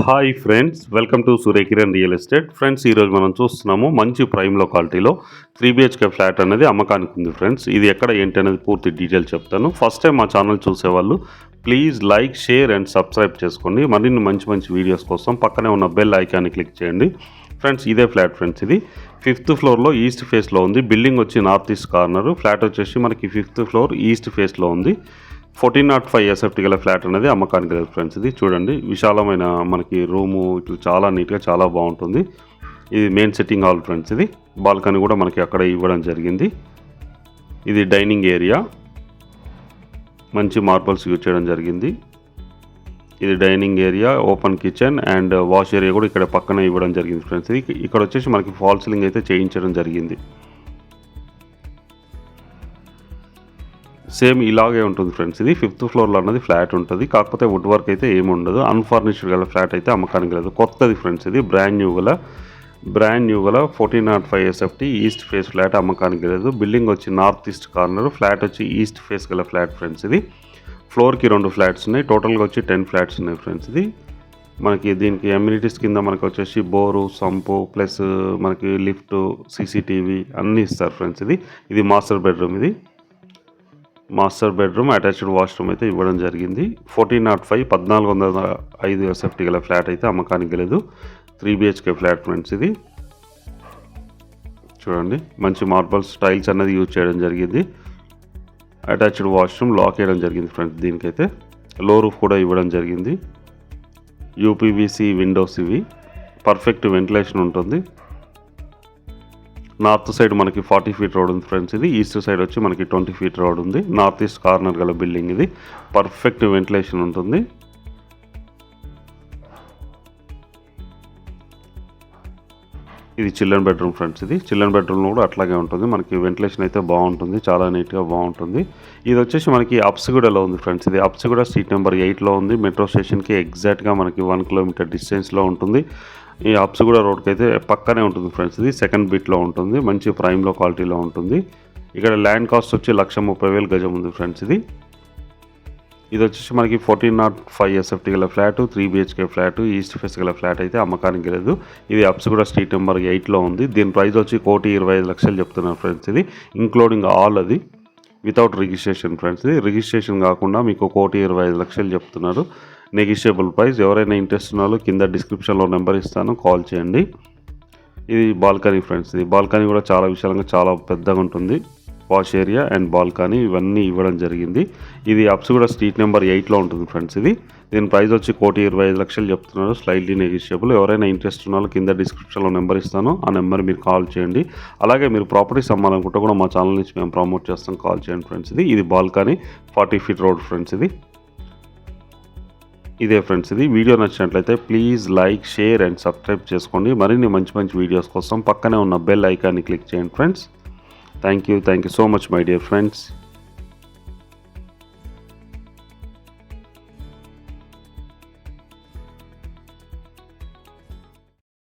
Hi friends, welcome to Surya Kiran real estate. Friends, ఈరోజు మనం చూస్తున్నాము మంచి ప్రైమ్ లొకాలిటీలో 3BHK ఫ్లాట్ అనేది అమ్మకానికి ఉంది. ఫ్రెండ్స్, ఇది ఎక్కడ ఏంటి అనేది పూర్తి డీటెయిల్ చెప్తాను. ఫస్ట్ టైం మా ఛానల్ చూసేవాళ్ళు please like, share and subscribe చేసుకోండి. మరిన్ని మంచి వీడియోస్ కోసం పక్కనే ఉన్న బెల్ ఐకాన్ని క్లిక్ చేయండి. ఫ్రెండ్స్, ఇదే ఫ్లాట్. ఫ్రెండ్స్, ఇది 5th ఫ్లోర్లో ఈస్ట్ ఫేస్లో ఉంది. బిల్డింగ్ వచ్చి నార్త్ ఈస్ట్ కార్నర్. ఫ్లాట్ వచ్చేసి మనకి 5th ఫ్లోర్ ఈస్ట్ ఫేస్లో ఉంది. 1405 SFT గల ఫ్లాట్ అనేది అమ్మకానికి లేదు. ఫ్రెండ్స్, ఇది చూడండి, విశాలమైన మనకి రూము, ఇట్లా చాలా నీట్గా చాలా బాగుంటుంది. ఇది మెయిన్ సిట్టింగ్ హాల్. ఫ్రెండ్స్, ఇది బాల్కనీ కూడా మనకి అక్కడ ఇవ్వడం జరిగింది. ఇది డైనింగ్ ఏరియా, మంచి మార్బల్స్ యూజ్ చేయడం జరిగింది. ఇది dining area, open kitchen and wash area కూడా ఇక్కడ పక్కన ఇవ్వడం జరిగింది. ఫ్రెండ్స్, ఇది ఇక్కడ వచ్చేసి మనకి ఫాల్ సీలింగ్ అయితే చేయించడం జరిగింది. సేమ్ ఇలాగే ఉంటుంది. ఫ్రెండ్స్, ఇది 5th ఫ్లోర్లో అన్నది ఫ్లాట్ ఉంటుంది. కాకపోతే వుడ్ వర్క్ అయితే ఏమి ఉండదు. అన్ఫర్నిష్డ్ గల ఫ్లాట్ అయితే అమ్మకానికి లేదు. కొత్తది. ఫ్రెండ్స్, ఇది బ్రాండ్ న్యూ గల 1405 SFT ఈస్ట్ ఫేస్ ఫ్లాట్ అమ్మకానికి లేదు. బిల్డింగ్ వచ్చి నార్త్ ఈస్ట్ కార్నర్. ఫ్లాట్ వచ్చి ఈస్ట్ ఫేస్ గల ఫ్లాట్. ఫ్రెండ్స్, ఇది ఫ్లోర్కి 2 ఫ్లాట్స్ ఉన్నాయి. టోటల్గా వచ్చి 10 ఫ్లాట్స్ ఉన్నాయి. ఫ్రెండ్స్, ఇది మనకి దీనికి అమ్యూనిటీస్ కింద మనకి వచ్చేసి బోరు, సంపు ప్లస్ మనకి లిఫ్ట్, CCTV అన్నీ ఇస్తారు. ఫ్రెండ్స్, ఇది మాస్టర్ బెడ్రూమ్. ఇది మాస్టర్ బెడ్రూమ్, అటాచ్డ్ వాష్రూమ్ అయితే ఇవ్వడం జరిగింది. 1405 SFT గల ఫ్లాట్ అయితే అమ్మకానికి లేదు. 3BHK flat. ఫ్రెండ్స్, ఇది చూడండి, మంచి మార్బల్స్ టైల్స్ అన్నది యూజ్ చేయడం జరిగింది. అటాచ్డ్ వాష్రూమ్ లాక్ చేయడం జరిగింది. ఫ్రెండ్స్, దీనికైతే లో రూఫ్ కూడా ఇవ్వడం జరిగింది. UPVC విండోస్, ఇవి పర్ఫెక్ట్ వెంటిలేషన్ ఉంటుంది. నార్త్ సైడ్ మనకి 40 ఫీట్ రోడ్ ఉంది. ఫ్రెండ్స్, ఇది ఈస్ట్ సైడ్ వచ్చి మనకి 20 ఫీట్ రోడ్ ఉంది. నార్త్ ఈస్ట్ కార్నర్ గల బిల్డింగ్. ఇది పర్ఫెక్ట్ వెంటిలేషన్ ఉంటుంది. ఇది చిల్డ్రన్ బెడ్రూమ్. ఫ్రెండ్స్, ఇది చిల్డ్రన్ బెడ్రూమ్ కూడా అట్లాగే ఉంటుంది. మనకి వెంటిలేషన్ అయితే బాగుంటుంది, చాలా నీట్గా బాగుంటుంది. ఇది వచ్చేసి మనకి అప్సిగూడలో ఉంది. ఫ్రెండ్స్, ఇది అప్సిగూడ స్ట్రీట్ నెంబర్ 8లో ఉంది. మెట్రో స్టేషన్కి ఎగ్జాక్ట్గా మనకి 1 కిలోమీటర్ డిస్టెన్స్లో ఉంటుంది. ఈ అప్సిగూడ రోడ్కి అయితే పక్కనే ఉంటుంది. ఫ్రెండ్స్, ఇది సెకండ్ బిట్లో ఉంటుంది. మంచి ప్రైమ్లో క్వాలిటీలో ఉంటుంది. ఇక్కడ ల్యాండ్ కాస్ట్ వచ్చి 1,30,000 గజం ఉంది. ఫ్రెండ్స్, ఇది వచ్చేసి మనకి 1405 SFT గల flat, 3BHK flat, east face గల ఫ్లాట్ అయితే అమ్మకానికి లేదు. ఇది అప్సిగూడ స్ట్రీట్ నెంబర్ 8లో ఉంది. దీని ప్రైస్ వచ్చి 1,25,00,000 చెప్తున్నారు. ఫ్రెండ్స్, ఇది ఇంక్లూడింగ్ ఆల్, అది వితౌట్ రిజిస్ట్రేషన్. ఫ్రెండ్స్, ఇది రిజిస్ట్రేషన్ కాకుండా మీకు 1,25,00,000 చెప్తున్నారు. Negotiable price. ఎవరైనా ఇంట్రెస్ట్ ఉన్నారో కింద డిస్క్రిప్షన్లో నెంబర్ ఇస్తాను, కాల్ చేయండి. ఇది బాల్కనీ. ఫ్రెండ్స్, ఇది బాల్కనీ కూడా చాలా విశాలంగా చాలా పెద్దగా ఉంటుంది. వాష్ ఏరియా అండ్ బాల్కనీ ఇవన్నీ ఇవ్వడం జరిగింది. ఇది అప్సిగూడ స్ట్రీట్ నెంబర్ 8లో ఉంటుంది. ఫ్రెండ్స్, దీని ప్రైస్ వచ్చి 1,25,00,000 చెప్తున్నారు. Slightly negotiable. ఎవరైనా ఇంట్రెస్ట్ ఉన్నారో కింద డిస్క్రిప్షన్లో నెంబర్ ఇస్తాను, ఆ నెంబర్ మీరు కాల్ చేయండి. అలాగే మీరు ప్రాపర్టీస్ అమ్మాలనుకుంటే కూడా మా ఛానల్ నుంచి మేము ప్రమోట్ చేస్తాం, కాల్ చేయండి. ఫ్రెండ్స్, ఇది బాల్కనీ, 40 ఫీట్ రోడ్. ఫ్రెండ్స్, ఇదే. ఫ్రెండ్స్, వీడియో నచ్చినట్లయితే please like, share and subscribe చేసుకోండి. మరిన్ని మంచి వీడియోస్ కోసం పక్కనే ఉన్న బెల్ ఐకాన్ని క్లిక్ చేయండి. Friends, thank you so much my dear friends.